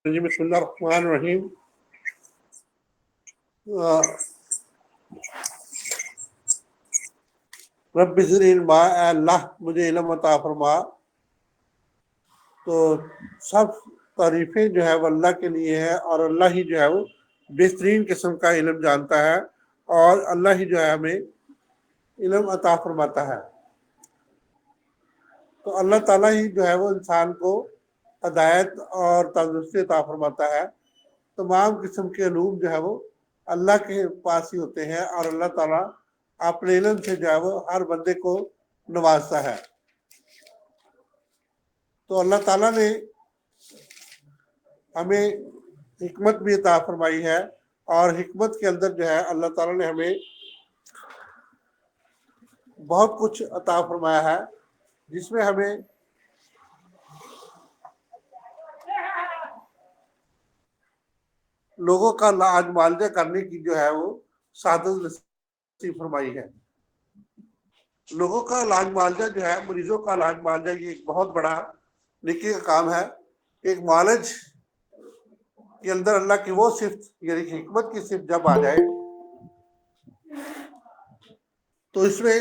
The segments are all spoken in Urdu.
بسم اللہ الرحمن الرحیم۔ رب زدنی علما، اے اللہ مجھے علم عطا فرما۔ تو سب تعریفیں جو ہے وہ اللہ کے لیے ہے، اور اللہ ہی جو ہے وہ بہترین قسم کا علم جانتا ہے، اور اللہ ہی جو ہے ہمیں علم عطا فرماتا ہے۔ تو اللہ تعالیٰ ہی جو ہے وہ انسان کو ہدایت اور تندرستی عطا فرماتا ہے۔ تمام قسم کے علوم جو ہے وہ اللہ کے پاس ہی ہوتے ہیں، اور اللہ تعالیٰ اپنے علم سے جو ہے وہ ہر بندے کو نوازتا ہے۔ تو اللہ تعالیٰ نے ہمیں حکمت بھی عطا فرمائی ہے، اور حکمت کے اندر جو ہے اللہ تعالیٰ نے ہمیں بہت کچھ عطا فرمایا ہے، جس میں ہمیں لوگوں کا علاج معالجہ کرنے کی جو ہے وہ سعادت نصیب فرمائی ہے۔ لوگوں کا علاج معالجہ جو ہے، مریضوں کا علاج معالجہ، یہ ایک بہت بڑا نیکی کا کام ہے۔ ایک معالج کے اندر اللہ کی وہ صفت یعنی کہ حکمت کی صفت جب آ جائے تو اس میں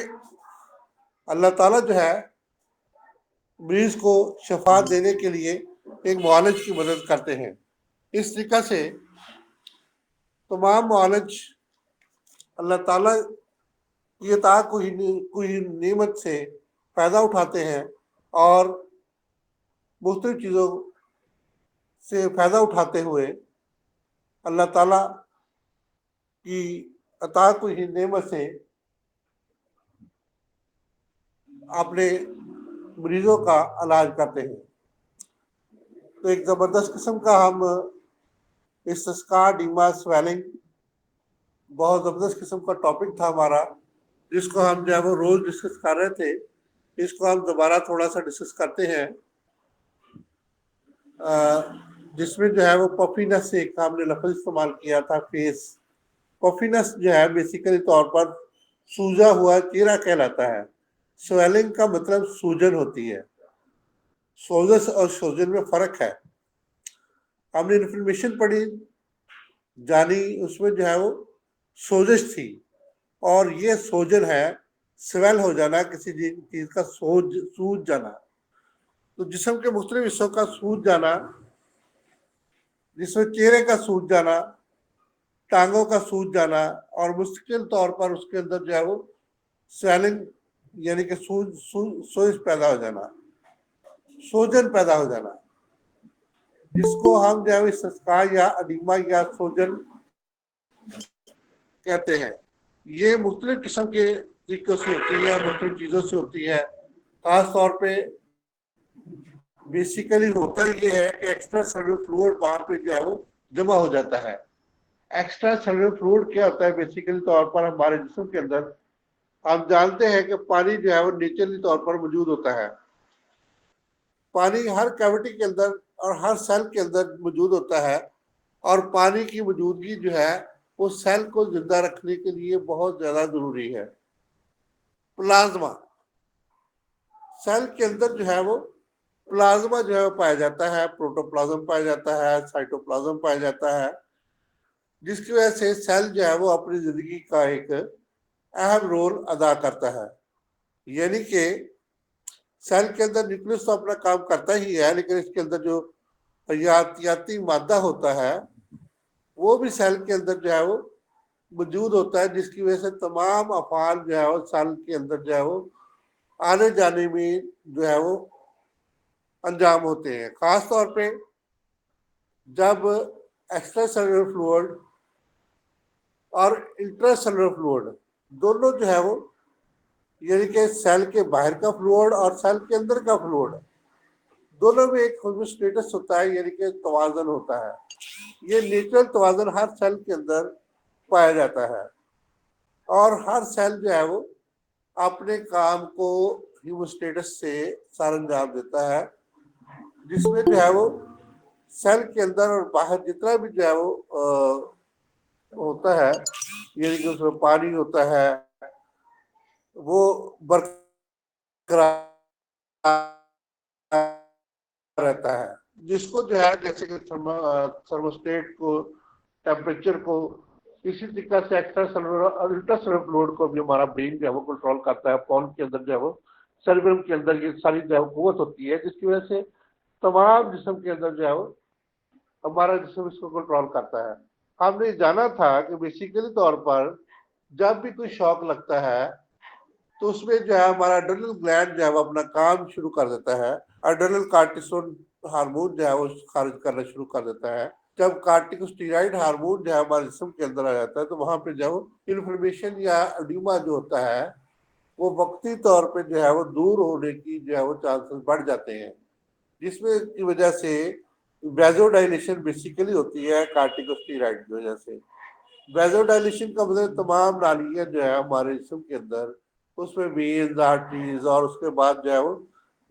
اللہ تعالیٰ جو ہے مریض کو شفا دینے کے لیے ایک معالج کی مدد کرتے ہیں۔ اس طریقہ سے تمام معالج اللہ تعالیٰ کی عطا کوئی نعمت سے فائدہ اٹھاتے ہیں، اور مختلف چیزوں سے فائدہ اٹھاتے ہوئے اللہ تعالیٰ کی عطا کوئی نعمت سے اپنے مریضوں کا علاج کرتے ہیں۔ تو ایک زبردست قسم کا ہم استسقاء ڈیما سویلنگ، بہت زبردست قسم کا ٹاپک تھا ہمارا، جس کو ہم جو ہے وہ روز ڈسکس کر رہے تھے۔ اس کو ہم دوبارہ تھوڑا سا ڈسکس کرتے ہیں، جس میں جو ہے وہ پفینس سے ایک ہم نے لفظ استعمال کیا تھا، فیس۔ پفینس جو ہے بیسیکلی طور پر سوجا ہوا چہرہ کہلاتا ہے۔ سویلنگ کا مطلب سوجن ہوتی ہے۔ سوزس اور سوجن میں فرق ہے۔ ہم نے انفارمیشن پڑھی، جانی، اس میں جو ہے وہ سوزش تھی، اور یہ سوجن ہے سویل ہو جانا، کسی چیز کا سوج جانا۔ تو جسم کے مختلف حصوں کا سوج جانا، جس میں چہرے کا سوج جانا، ٹانگوں کا سوج جانا، اور مستقل طور پر اس کے اندر جو ہے وہ سویلنگ یعنی کہ سوج پیدا ہو جانا، سوجن پیدا ہو جانا، جس کو ہم جو ہے استسقاء یا ادیمہ یا سوجن کہتے ہیں۔ یہ مختلف قسم کے طریقوں سے ہوتی ہے، مختلف چیزوں سے ہوتی ہے۔ خاص طور پہ بیسیکلی ہوتا یہ ہے کہ ایکسٹرا سیلولر فلوئڈ وہاں پہ جو ہے وہ جمع ہو جاتا ہے۔ ایکسٹرا سیلولر فلوئڈ کیا ہوتا ہے؟ بیسیکلی طور پر ہمارے جسم کے اندر ہم جانتے ہیں کہ پانی جو ہے وہ نیچرلی طور پر موجود ہوتا ہے۔ پانی ہر کیوٹی کے اندر اور ہر سیل کے اندر موجود ہوتا ہے، اور پانی کی موجودگی جو ہے وہ سیل کو زندہ رکھنے کے لیے بہت زیادہ ضروری ہے۔ پلازما، سیل کے اندر جو ہے وہ پلازما جو ہے وہ پایا جاتا ہے، پروٹوپلازم پایا جاتا ہے، سائٹوپلازم پایا جاتا ہے، جس کی وجہ سے سیل جو ہے وہ اپنی زندگی کا ایک اہم رول ادا کرتا ہے۔ یعنی کہ سیل کے اندر نیوکلیس تو اپنا کام کرتا ہی ہے، لیکن اس کے اندر جو حیاتیاتی مادہ ہوتا ہے وہ بھی سیل کے اندر جو ہے وہ موجود ہوتا ہے، جس کی وجہ سے تمام افعال جو ہے وہ سیل کے اندر جو ہے وہ آنے جانے میں جو ہے وہ انجام ہوتے ہیں۔ خاص طور پہ جب ایکسٹرا سیلولر فلوئڈ اور انٹرا سیلولر فلوئڈ دونوں جو ہے وہ یعنی کہ سیل کے باہر کا فلوئڈ اور سیل کے اندر کا فلوئڈ دونوں میں ایک ہومیوسٹیٹس ہوتا ہے، یعنی کہ توازن ہوتا ہے۔ یہ نیچرل توازن ہر سیل کے اندر پایا جاتا ہے، اور ہر سیل جو ہے وہ اپنے کام کو ہومیوسٹیٹس سے سر انجام دیتا ہے، جس میں جو ہے وہ سیل کے اندر اور باہر جتنا بھی جو ہے وہ ہوتا ہے، یعنی کہ اس میں پانی ہوتا ہے وہ برقرار رہتا ہے۔ جس کو جو ہے جیسے کہ تھرموسٹیٹ کو، ٹیمپریچر کو، اسی طریقے سے ایکسٹرا سیلولر اور انٹرا سیلولر فلوئڈ کو بھی ہمارا برین جو ہے وہ کنٹرول کرتا ہے. پون کے اندر جو ہے وہ سیریبرم کے اندر یہ ساری جو ہے قوت ہوتی ہے جس کی وجہ سے تمام جسم کے اندر جو ہے وہ ہمارا جسم اس کو کنٹرول کرتا ہے. ہم نے جانا تھا کہ بیسیکلی طور پر جب بھی کوئی شوق لگتا ہے تو اس میں جو ہے ہمارا اڈرنل گلینڈ جو ہے وہ اپنا کام شروع کر دیتا ہے. اڈرنل کارٹیسون ہارمون جو ہے وہ خارج کرنا شروع کر دیتا ہے. جب کارٹیکوسٹیرائڈ ہارمون جو ہے ہمارے جسم کے اندر آ جاتا ہے تو وہاں پہ جو انفلمیشن یا ایڈیما جو ہوتا ہے وہ وقتی طور پہ جو ہے وہ دور ہونے کی جو ہے وہ چانسز بڑھ جاتے ہیں، جس میں کی وجہ سے ویزو ڈائلیشن بیسیکلی ہوتی ہے کارٹیکوسٹیرائڈ کی وجہ سے. ویزو ڈائلیشن کا مطلب تمام نالیاں جو ہے ہمارے جسم کے اندر، اس میں وینز، آرٹریز اور اس کے بعد جو ہے وہ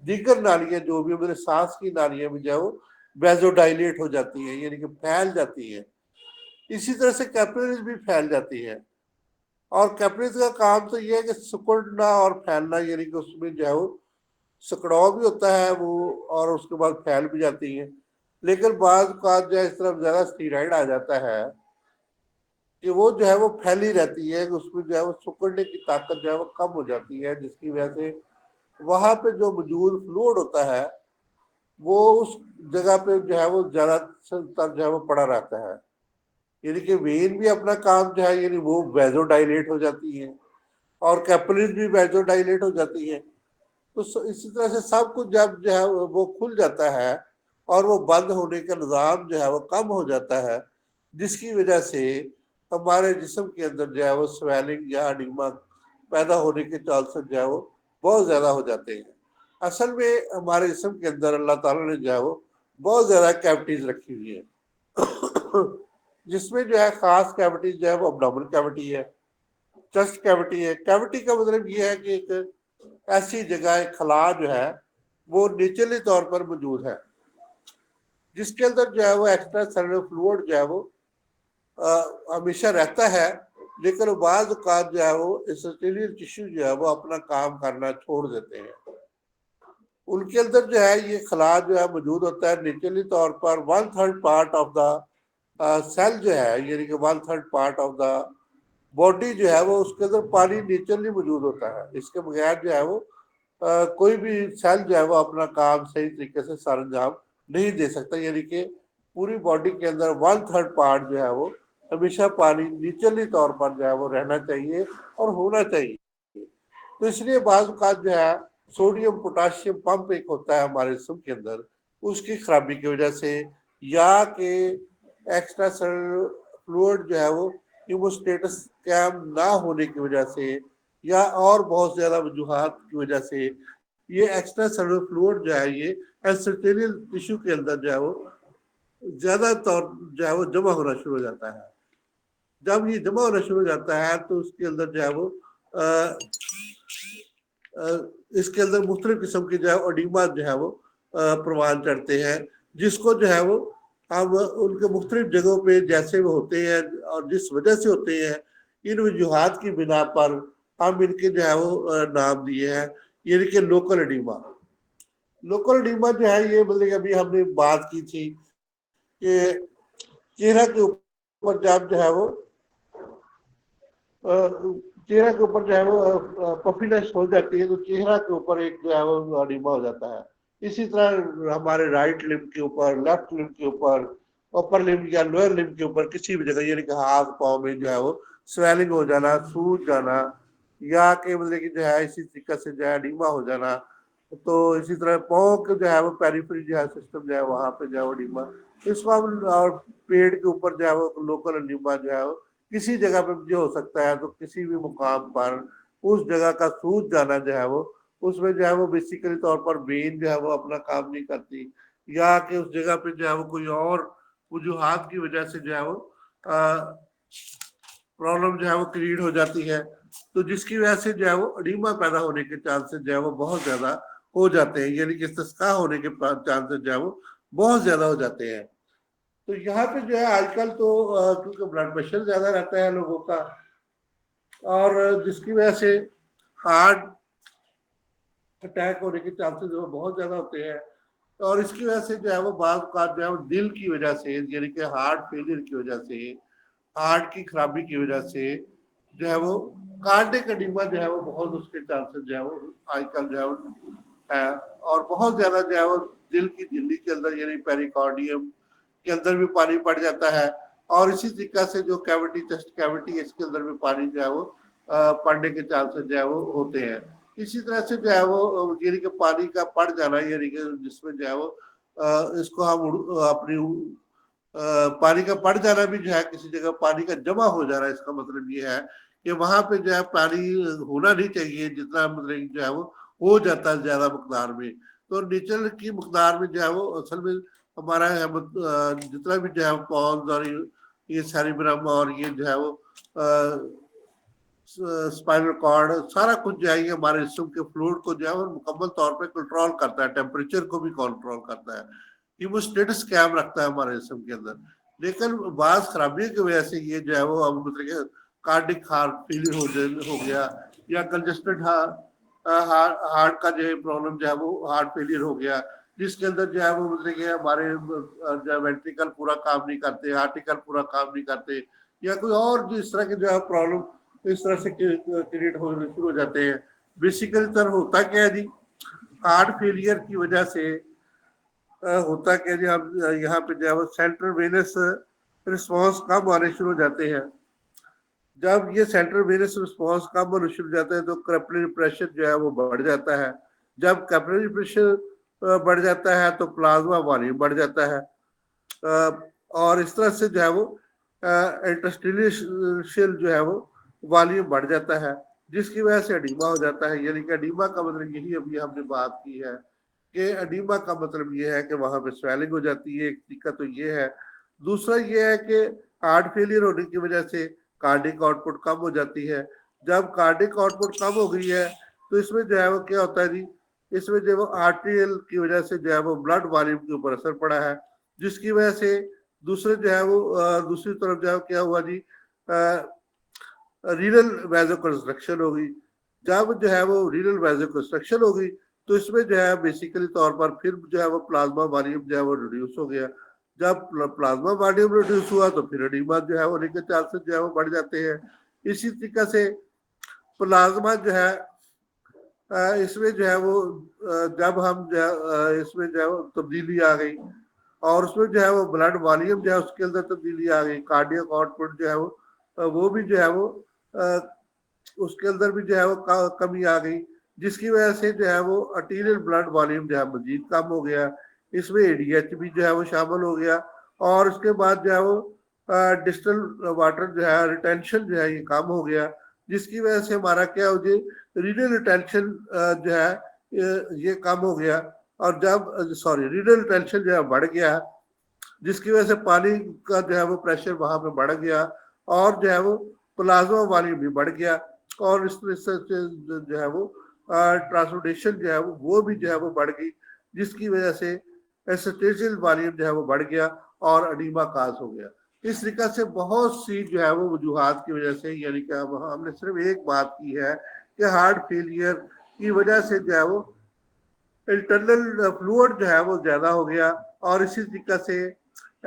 دیگر نالیاں جو بھی میرے سانس کی نالیاں بھی جو ہے وہ ویزو ڈائلیٹ ہو جاتی ہیں، یعنی کہ پھیل جاتی ہیں. اسی طرح سے کیپلریز بھی پھیل جاتی ہے. اور کیپلریز کا کام تو یہ ہے کہ سکڑنا اور پھیلنا، یعنی کہ اس میں جو ہے وہ سکڑاؤ بھی ہوتا ہے وہ، اور اس کے بعد پھیل بھی جاتی ہیں. لیکن بعض اوقات جو ہے اس طرف زیادہ اسٹیرائڈ آ جاتا ہے کہ وہ جو ہے وہ پھیلی رہتی ہے، اس میں جو ہے وہ سکڑنے کی طاقت جو ہے وہ کم ہو جاتی ہے، جس کی وجہ سے وہاں پہ جو موجود فلوئڈ ہوتا ہے وہ اس جگہ پہ جو ہے وہ زیادہ تر جو ہے وہ پڑا رہتا ہے. یعنی کہ وین بھی اپنا کام جو ہے یعنی وہ ویزو ڈائلیٹ ہو جاتی ہے اور کیپلریز بھی ویزو ڈائلیٹ ہو جاتی ہے. تو اسی طرح سے سب کچھ جب جو ہے وہ کھل جاتا ہے اور وہ بند ہونے کا نظام جو ہے وہ کم ہو جاتا ہے، جس کی وجہ سے ہمارے جسم کے اندر جو ہے وہ سویلنگ یا ایڈیما پیدا ہونے کے چانسز جو ہے وہ بہت زیادہ ہو جاتے ہیں. اصل میں ہمارے جسم کے اندر اللہ تعالیٰ نے جو ہے وہ بہت زیادہ کیوٹیز رکھی ہوئی ہیں، جس میں جو ہے خاص کیوٹی جو ہے وہ ابڈومن کیوٹی ہے، چسٹ کیوٹی ہے. کیوٹی کا مطلب یہ ہے کہ ایک ایسی جگہ ایک خلا جو ہے وہ نیچرلی طور پر موجود ہے، جس کے اندر جو ہے وہ ایکسٹرا سیلولر فلوئڈ جو ہے وہ ہمیشہ رہتا ہے. لیکن بعض اوقات جو ہے وہ انسٹیلیل ٹیشو جو ہے وہ اپنا کام کرنا چھوڑ دیتے ہیں. ان کے اندر جو ہے یہ خلا جو ہے موجود ہوتا ہے نیچرلی طور پر 1/3 پارٹ آف دا سیل جو ہے، یعنی کہ 1/3 پارٹ آف دا باڈی جو ہے وہ اس کے اندر پانی نیچرلی موجود ہوتا ہے. اس کے بغیر جو ہے وہ کوئی بھی سیل جو ہے وہ اپنا کام صحیح طریقے سے سر انجام نہیں دے سکتا. یعنی کہ پوری باڈی کے اندر 1/3 پارٹ جو ہے وہ ہمیشہ پانی نیچرلی طور پر جو ہے وہ رہنا چاہیے اور ہونا چاہیے. تو اس لیے بعض اوقات جو ہے سوڈیم پوٹاشیم پمپ ایک ہوتا ہے ہمارے جسم کے اندر، اس کی خرابی کی وجہ سے یا کہ ایکسٹرا سیلولر فلوئڈ جو ہے وہ ہیموسٹیٹس کیم نہ ہونے کی وجہ سے یا اور بہت زیادہ وجوہات کی وجہ سے یہ ایکسٹرا سیلولر فلوئڈ جو ہے یہ انسٹیلیل ٹیشو کے اندر جو ہے وہ زیادہ طور جو ہے وہ جمع ہونا شروع ہو جاتا ہے. جب یہ جمع ہونا شروع ہو جاتا ہے تو اس کے اندر جو ہے وہ اس کے اندر مختلف قسم کی جو ہے ایڈیما جو ہے وہ پروان چڑھتے ہیں، جس کو جو ہے وہ ہم ان کے مختلف جگہوں پہ جیسے وہ ہوتے ہیں اور جس وجہ سے ہوتے ہیں ان وجوہات کی بنا پر ہم ان کے جو ہے وہ نام دیے ہیں، یعنی کہ لوکل ایڈیما. لوکل ایڈیما جو ہے یہ مطلب ابھی ہم نے بات کی تھی کہ چہرہ کے اوپر جب جو ہے وہ چہرہ کے اوپر جو ہے وہ پفینس ہو جاتی ہے تو چہرہ کے اوپر ایک جو ہے وہ ایڈیما ہو جاتا ہے. اسی طرح ہمارے رائٹ لمب کے اوپر، لیفٹ لمب کے اوپر، اپر لمب یا لوئر لمب کے اوپر کسی بھی جگہ، یعنی کہ ہاتھ پاؤں میں جو ہے وہ سویلنگ ہو جانا، سوج جانا، یا کہ مطلب کہ جو ہے اسی طریقے سے جو ہے ایڈیما ہو جانا. تو اسی طرح پاؤں کے جو ہے وہ پیریفری جو ہے سسٹم جو ہے وہاں پہ جو ہے وہ ایڈیما، اس کو ہم اور پیڑ کے اوپر جو ہے وہ لوکل ایڈیما جو ہے وہ کسی جگہ پہ جو ہو سکتا ہے. تو کسی بھی مقام پر اس جگہ کا سوج جانا جو ہے وہ اس میں جو ہے وہ بیسیکلی طور پر وین جو ہے وہ اپنا کام نہیں کرتی، یا کہ اس جگہ پہ جو ہے وہ کوئی اور وجوہات کی وجہ سے جو ہے وہ پرابلم جو ہے وہ کریٹ ہو جاتی ہے. تو جس کی وجہ سے جو ہے وہ ایڈیما پیدا ہونے کے چانسز جو ہے وہ بہت زیادہ ہو جاتے ہیں، یعنی کہ استسقاء ہونے کے چانسز جو ہے وہ بہت زیادہ ہو جاتے ہیں. تو یہاں پہ جو ہے آج کل تو کیونکہ بلڈ پریشر زیادہ رہتا ہے لوگوں کا، اور جس کی وجہ سے ہارٹ اٹیک ہونے کے چانسز بہت زیادہ ہوتے ہیں. اور اس کی وجہ سے جو ہے وہ بعض اوقات جو ہے وہ دل کی وجہ سے یعنی کہ ہارٹ فیلئر کی وجہ سے، ہارٹ کی خرابی کی وجہ سے جو ہے وہ کارڈک ایڈیما جو ہے وہ بہت اس کے چانسز جو ہے وہ آج کل جو ہے وہ ہے، اور بہت زیادہ جو ہے وہ دل کی جھلی کے اندر یعنی پیریکارڈیم کے اندر بھی پانی پڑ جاتا ہے، اور اسی طریقہ سے جو کیوٹی چیسٹ کیوٹی ہے اس کے اندر بھی پانی جو ہے وہ پڑنے کے چانسز جو ہے وہ ہوتے ہیں۔ اسی طرح سے جو ہے وہ یعنی کہ پانی کا پڑ جانا یعنی کہ جس میں جو ہے وہ اس کو ہم اپنی پانی کا پڑ جانا بھی جو ہے کسی جگہ پانی کا جمع ہو جانا، اس کا مطلب یہ ہے کہ وہاں پہ جو ہے پانی ہونا نہیں چاہیے جتنا مطلب جو ہے وہ ہو جاتا ہے زیادہ مقدار میں۔ تو نیچر کی مقدار میں جو ہے وہ اصل میں ہمارا جتنا بھی جو ہے پونز اور یہ سیریبرم اور یہ جو ہے وہ اسپائنل کارڈ سارا کچھ جو ہے یہ ہمارے جسم کے فلوئڈ کو جو ہے وہ مکمل طور پہ کنٹرول کرتا ہے، ٹیمپریچر کو بھی کنٹرول کرتا ہے، ہیموسٹیٹس قائم رکھتا ہے ہمارے جسم کے اندر۔ لیکن بعض خرابیوں کی وجہ سے یہ جو ہے وہ اب مطلب کارڈک ہارٹ فیلئر ہو گیا یا کنجسٹڈ ہارٹ کا جو ہے پرابلم جو ہے وہ ہارٹ فیلئر ہو گیا، جس کے اندر جو ہے وہ مطلب کہ ہمارے جو وینٹریکل پورا کام نہیں کرتے، آرٹیکل پورا کام نہیں کرتے، یا کوئی اور اس طرح کے جو ہے پرابلم اس طرح سے کریٹ ہونے شروع ہو جاتے ہیں۔ بیسیکلی تر ہوتا کیا ہے جی، ہارٹ فیلئر کی وجہ سے ہوتا کیا جی، ہم یہاں پہ جو ہے وہ سینٹرل وینس رسپانس کم آنے شروع ہو جاتے ہیں۔ جب یہ سینٹرل وینس رسپانس کم ہونے شروع ہو جاتے ہیں تو کیپلری پریشر جو ہے وہ بڑھ جاتا ہے۔ جب کیپلری پریشر بڑھ جاتا ہے تو پلازما والیوم بڑھ جاتا ہے، اور اس طرح سے جو ہے وہ انٹرسٹیشل جو ہے وہ والیوم بڑھ جاتا ہے، جس کی وجہ سے ایڈیما ہو جاتا ہے۔ یعنی کہ ایڈیما کا مطلب یہی ابھی ہم نے بات کی ہے کہ ایڈیما کا مطلب یہ ہے کہ وہاں پہ سویلنگ ہو جاتی ہے، ایک دقت تو یہ ہے۔ دوسرا یہ ہے کہ ہارٹ فیلئر ہونے کی وجہ سے کارڈک آؤٹ پٹ کم ہو جاتی ہے۔ جب کارڈک آؤٹ پٹ کم ہو گئی ہے تو اس میں جو ہے وہ کیا ہوتا ہے جی، اس میں جو ہے وہ آرٹریل کی وجہ سے جو ہے وہ بلڈ والیوم کے اوپر اثر پڑا ہے، جس کی وجہ سے دوسرے جو ہے وہ دوسری طرف جو ہے کیا ہوا جی، رینل ویزو کنسٹرکشن ہوگی۔ جب جو ہے وہ رینل ویزو کنسٹرکشن ہوگی تو اس میں جو ہے بیسیکلی طور پر پھر جو ہے وہ پلازما والیوم جو ہے وہ ریڈیوس ہو گیا۔ جب پلازما والیوم ریڈیوس ہوا تو پھر ایڈیما جو ہے ہونے کے چانسز جو ہے وہ بڑھ جاتے ہیں۔ اسی طریقے سے پلازما جو ہے اس میں جو ہے وہ جب ہم جو ہے اس میں جو ہے وہ تبدیلی آ گئی اور اس میں جو ہے وہ بلڈ والیوم جو ہے اس کے اندر تبدیلی آ گئی، کارڈیاک آؤٹ پٹ جو ہے وہ بھی جو ہے وہ اس کے اندر بھی جو ہے وہ کمی آ گئی، جس کی وجہ سے جو ہے وہ arterial بلڈ والیوم جو ہے مزید کم ہو گیا۔ اس میں ADH بھی جو ہے وہ شامل ہو گیا، اور اس کے بعد جو ہے وہ ڈسٹل واٹر جو ہے ریٹینشن جو ہے یہ کم ہو گیا، جس کی وجہ سے ہمارا کیا ہو جائے ریڈل ریٹینشن جو ہے یہ کم ہو گیا، اور جب ریڈل ریٹینشن جو ہے بڑھ گیا، جس کی وجہ سے پانی کا جو ہے وہ پریشر وہاں پہ بڑھ گیا، اور جو ہے وہ پلازما والیوم بھی بڑھ گیا، اور اس طرح سے جو ہے وہ ٹرانسپورٹیشن جو ہے وہ بھی جو ہے وہ بڑھ گئی، جس کی وجہ سے ایسٹیشل والیوم جو ہے وہ بڑھ گیا اور ایڈیما کاز ہو گیا۔ اس طریقے سے بہت سی جو ہے وہ وجوہات کی وجہ سے، یعنی کہ ہم نے صرف ایک بات کی ہے کہ ہارٹ فیلئر کی وجہ سے جو ہے وہ انٹرنل فلوئڈ جو ہے وہ زیادہ ہو گیا، اور اسی طریقے سے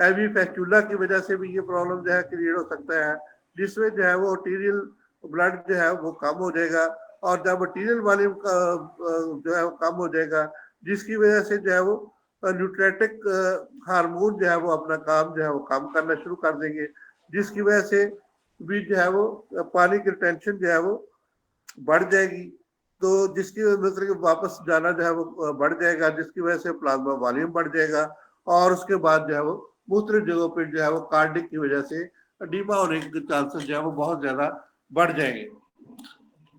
ایوی فیسٹولا کی وجہ سے بھی یہ پرابلم جو ہے کریٹ ہو سکتا ہے، جس میں جو ہے وہ arterial بلڈ جو ہے وہ کم ہو جائے گا، اور جب arterial والیوم کا جو ہے وہ کم ہو جائے گا، جس کی وجہ سے جو ہے وہ نیوٹریٹک ہارمون جو ہے وہ اپنا کام جو ہے وہ کم کرنا شروع کر دیں گے، جس کی وجہ سے بھی جو ہے وہ پانی کی ریٹینشن جو ہے وہ بڑھ جائے گی، تو جس کی مطلب کہ واپس جانا جو ہے وہ بڑھ جائے گا، جس کی وجہ سے پلازما والیوم بڑھ جائے گا، اور اس کے بعد جو ہے وہ مختلف جگہوں پہ جو ہے وہ کارڈک کی وجہ سے ایڈیما ہونے کے چانسز جو ہے وہ بہت زیادہ بڑھ جائیں گے۔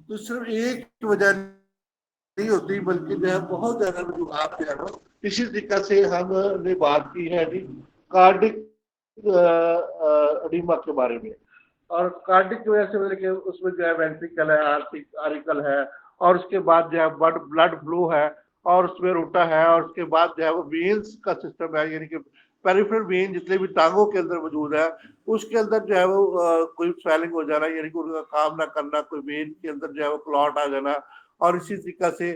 تو صرف ایک وجہ نہیں ہوتی بلکہ جو ہے بہت زیادہ وجوہات جو ہے وہ اسی طریقے سے ہم نے بات کی ہے جی کارڈک ایڈیما کے بارے میں، اور کارڈک کی وجہ سے مطلب کہ اس میں جو ہے وینٹریکل ہے، آرٹیکل ہے، اور اس کے بعد جو ہے بلڈ فلو ہے، اور اس میں روٹا ہے، اور اس کے بعد جو ہے وہ وینز کا سسٹم ہے، یعنی کہ پیریفرل وین جتنے بھی ٹانگوں کے اندر موجود ہے اس کے اندر جو ہے وہ کوئی سویلنگ ہو جانا، یعنی کہ ان کا کام نہ کرنا، کوئی وین کے اندر جو ہے وہ کلاٹ آ جانا، اور اسی طریقے سے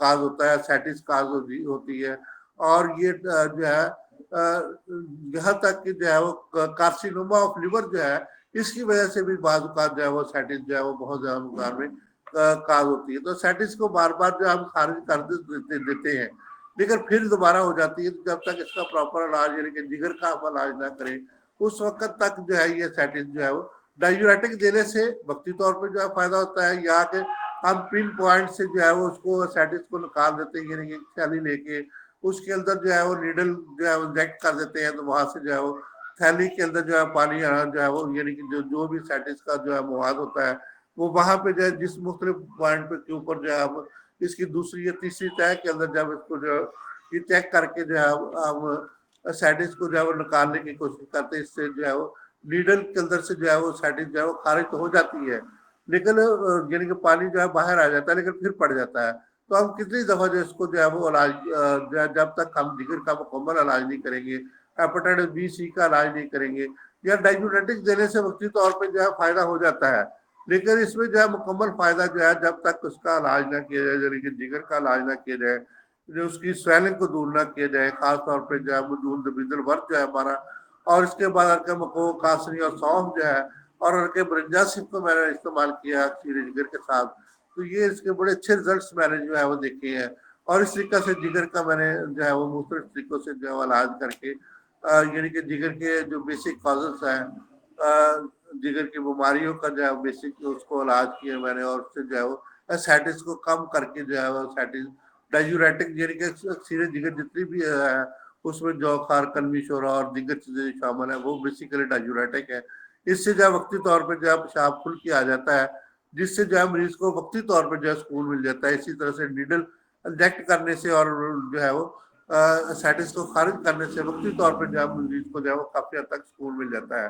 کاز ہوتا ہے، سیٹس کاز ہوتی ہے، اور یہ جو ہے یہاں تک کہ جو ہے وہ کارسینوما آف لیور جو ہے اس کی وجہ سے بھی بعض اوقات جو ہے وہ سیٹس جو ہے وہ بہت زیادہ مقدار میں کاز ہوتی ہے۔ تو سیٹس کو بار بار جو ہم خارج کر دیتے ہیں، لیکن پھر دوبارہ ہو جاتی ہے، جب تک اس کا پراپر علاج یعنی کہ جگر کا ہم علاج نہ کریں اس وقت تک جو ہے یہ سیٹس جو ہے وہ ڈائیوریٹک دینے سے وقتی طور پہ جو ہے فائدہ ہوتا ہے، یا کہ ہم پن پوائنٹ سے جو ہے وہ اس کو سیٹس کو نکال دیتے ہیں، یعنی کہ تھیلی لے کے اس کے اندر جو ہے وہ نیڈل جو ہے وہ انجیکٹ کر دیتے ہیں، تو وہاں سے جو ہے وہ تھیلی کے اندر جو ہے پانی جو ہے وہ یعنی کہ جو بھی سیٹس کا جو ہے مواد ہوتا ہے وہ وہاں پہ جو ہے جس مختلف پوائنٹ پہ کے اوپر جو ہے ہم اس کی دوسری یا تیسری تہ کے اندر جب اس کو جو یہ چیک کر کے جو ہے ہم سیٹس کو جو ہے وہ نکالنے کی کوشش کرتے ہیں، اس سے جو ہے وہ نیڈل کے اندر سے جو ہے وہ سیٹس جو ہے وہ خارج تو ہو جاتی ہے، لیکن یعنی کہ پانی جو ہے باہر آ جاتا ہے لیکن پھر پڑ جاتا ہے۔ تو ہم کتنی دفعہ جو اس کو جو ہے وہ علاج جب تک ہم جگر کا مکمل علاج نہیں کریں گے، ہیپاٹائٹس بی سی کا علاج نہیں کریں گے، یا ڈائیوریٹک دینے سے وقتی طور پہ جو ہے فائدہ ہو جاتا ہے، لیکن اس میں جو ہے مکمل فائدہ جو ہے جب تک اس کا علاج نہ کیا جائے، یعنی کہ جگر کا علاج نہ کیا جائے، جو اس کی سویلنگ کو دور نہ کیا جائے، خاص طور پہ جو ہے وجود دبیدل ورد جو ہے ہمارا، اور اس کے بعد ارکے مکو کاسنی اور سونف جو ہے اور ارکے برنجاسپ کو میں نے استعمال کیا کھیرے جگر کے ساتھ، تو یہ اس کے بڑے اچھے رزلٹس میں نے جو ہے وہ دیکھے ہیں، اور اس طریقے سے جگر کا میں نے جو ہے وہ مختلف طریقوں سے جو ہے علاج کر کے یعنی کہ جگر کے جو بیسک کازز ہیں جگر کی بیماریوں کا جو ہے بیسک اس کو علاج کیا میں نے، اور اس سے جو ہے وہ سیٹس کو کم کر کے جو ہے وہ سیٹس ڈائیوریٹک یعنی کہ سیرے جگر جتنی بھی ہے اس میں جو خار قلمی شورا اور دیگر چیزیں شامل ہیں وہ بیسیکلی ڈائیوریٹک ہے۔ اس سے جو ہے وقتی طور پہ جو ہے پیشاب کھل کے آ جاتا ہے، جس سے جو ہے مریض کو وقتی طور پہ جو ہے سکون مل جاتا ہے۔ اسی طرح سے نیڈل انجیکٹ کرنے سے اور جو ہے وہ سیٹس کو خارج کرنے سے وقتی طور پہ جو ہے مریض کو جو ہے وہ کافی حد تک سکون مل جاتا ہے۔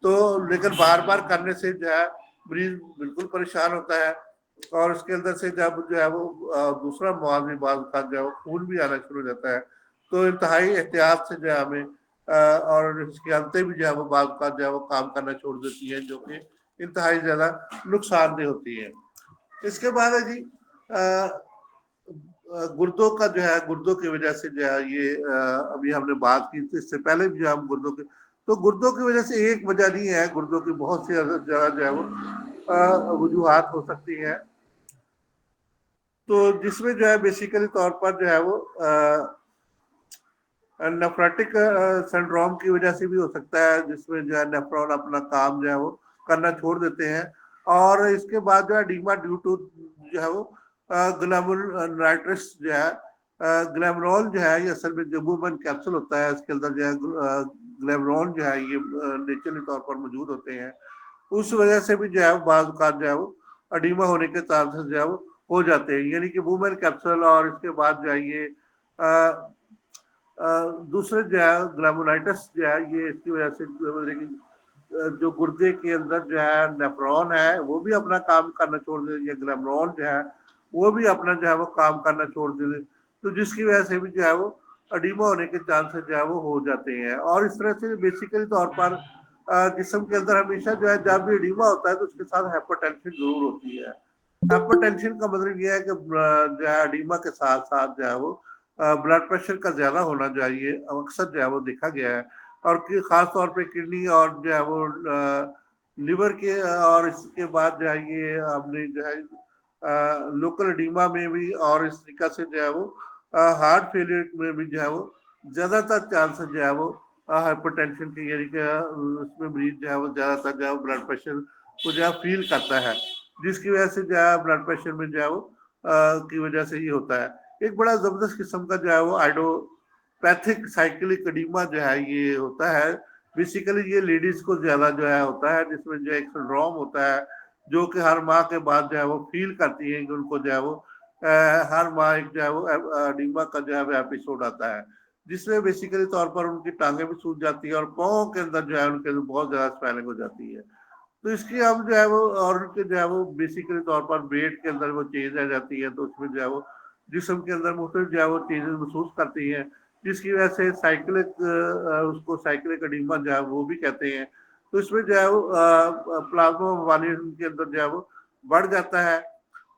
تو لیکن بار بار کرنے سے جو ہے مریض بالکل پریشان ہوتا ہے، اور اس کے اندر سے جب جو ہے وہ دوسرا مواد بھی بعض اوقات جو ہے وہ خون بھی آنا شروع ہو جاتا ہے، تو انتہائی احتیاط سے جو ہے ہمیں اور اس کی حالتیں بھی جو ہے وہ بعض اوقات جو ہے وہ کام کرنا چھوڑ دیتی ہیں، جو کہ انتہائی زیادہ نقصان دہ ہوتی ہے۔ اس کے بعد ہے جی گردوں کا جو ہے گردوں کی وجہ سے جو ہے یہ ابھی ہم نے بات کی تھی، اس سے پہلے بھی جو ہم گردوں کے، تو گردوں کی وجہ سے ایک وجہ نہیں ہے، گردوں کی بہت سی جگہ جو ہے وہ وجوہات ہو سکتی ہیں، تو جس میں جو ہے بیسیکلی طور پر جو ہے وہ نیفریٹک سنڈروم کی وجہ سے بھی ہو سکتا ہے، جس میں جو ہے نیفرون اپنا کام جو ہے وہ کرنا چھوڑ دیتے ہیں، اور اس کے بعد جو ہے ایڈیما ڈیو ٹو جو ہے وہ گلیمرولائٹس جو ہے گلیمرول جو ہے یہ اصل میں جبومن کیپسول ہوتا ہے، اس کے اندر جو ہے گلیمرول جو ہے یہ نیچرلی طور پر موجود ہوتے ہیں، اس وجہ سے بھی جو ہے بعض اوقات جو ہے وہ ایڈیما ہونے کے چانسز جو ہے وہ ہو جاتے ہیں، یعنی کہ وومن کیپسول اور اس کے بعد جو ہے یہ دوسرے جو ہے گلیمرولائٹس جو ہے یہ اس کی وجہ سے جو گردے کے اندر جو ہے نیفرون ہے وہ بھی اپنا کام کرنا چھوڑ دے، یہ گلیمرول جو ہے وہ بھی اپنا جو ہے وہ کام کرنا چھوڑ دے، تو جس کی وجہ سے بھی جو ہے وہ ایڈیما ہونے کے چانسز جو ہے وہ ہو جاتے ہیں۔ اور اس طرح سے بیسیکلی طور پر جسم کے اندر ہمیشہ جو ہے جب بھی ایڈیما ہوتا ہے تو اس کے ساتھ ہائپر ٹینشن ضرور ہوتی ہے۔ ہائپر ٹینشن کا مطلب یہ ہے کہ جو ہے ایڈیما کے ساتھ ساتھ جو ہے وہ بلڈ پریشر کا زیادہ ہونا چاہیے، اکثر جو ہے وہ دیکھا گیا ہے، اور خاص طور پہ کڈنی اور جو ہے وہ لیور کے، اور اس کے بعد جو ہے یہ ہم نے جو ہے لوکل ایڈیما میں بھی، اور اس طریقہ سے جو ہے وہ ہارٹ فیلئر میں بھی جو ہے وہ زیادہ تر چانس جو ہے وہ ہائپر ٹینشن کی، یعنی کہ اس میں مریض جو ہے وہ زیادہ تر جو ہے بلڈ پریشر کو جو ہے فیل کرتا ہے، جس کی وجہ سے جو ہے بلڈ پریشر میں جو ہے وہ کی وجہ سے یہ ہوتا ہے۔ ایک بڑا زبردست قسم کا جو ہے وہ آئیڈوپیتھک سائیکلک ایڈیما جو ہے یہ ہوتا ہے، بیسیکلی یہ لیڈیز کو زیادہ جو ہے ہوتا ہے، جس میں جو ایک سنڈروم ہوتا ہے جو کہ ہر ماہ کے بعد جو ہے وہ فیل کرتی ہیں کہ ان کو جو ہے وہ ہر ماہ ایک جو ہے وہ ایڈیما کا جو ہے ایپیسوڈ آتا ہے، جس میں بیسیکلی طور پر ان کی ٹانگیں بھی سوج جاتی ہیں اور پاؤں کے اندر جو ہے ان کے بہت زیادہ سویلنگ ہو جاتی ہے، تو اس کی ہم جو ہے وہ اور ان کے جو ہے وہ بیسیکلی طور پر ویٹ کے اندر وہ چینج آ جاتی ہے، تو اس میں جو ہے وہ جسم کے اندر مختلف جو ہے وہ چیزیں محسوس کرتی ہیں، جس کی وجہ سے سائیکلک اس کو سائیکلک ایڈیما جو ہے وہ بھی کہتے ہیں، تو اس میں جو ہے وہ پلازما والی کے اندر جو ہے وہ بڑھ جاتا ہے،